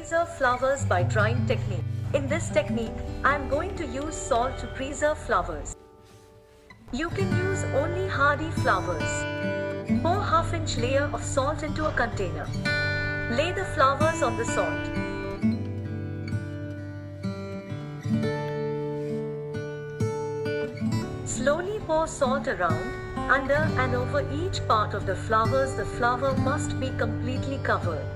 preserve flowers by drying technique. In this technique, I am going to use salt to preserve flowers. You can use only hardy flowers. Pour half-inch layer of salt into a container. Lay the flowers on the salt. Slowly pour salt around, under and over each part of the flowers. The flower must be completely covered.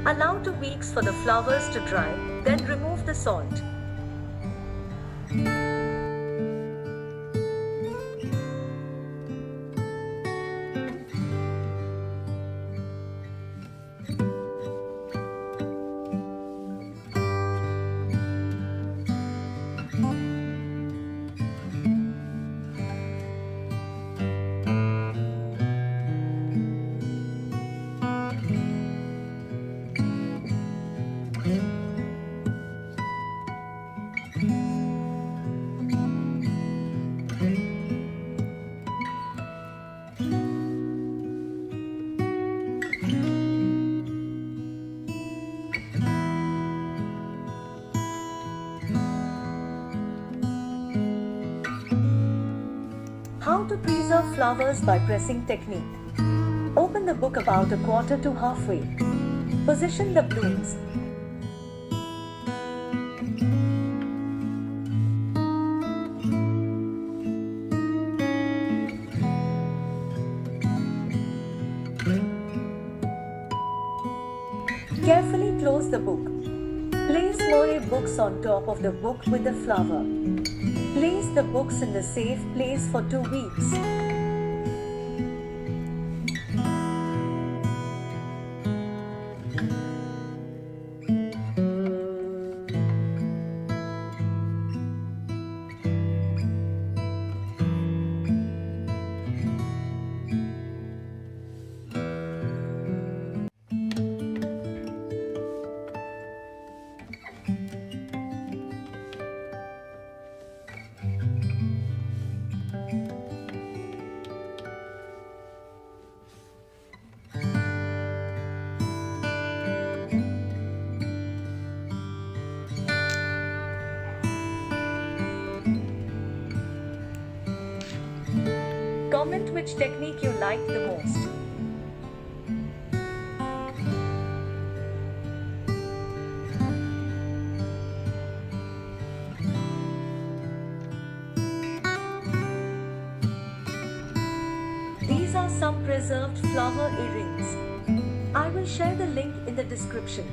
Allow 2 weeks for the flowers to dry, then remove the salt. How to preserve flowers by pressing technique. Open the book about a quarter to halfway. Position the blooms. Carefully close the book. Place more books on top of the book with the flower. Place the books in the safe place for 2 weeks. Comment which technique you like the most. These are some preserved flower earrings. I will share the link in the description.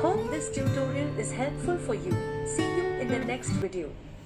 Hope this tutorial is helpful for you. See you in the next video.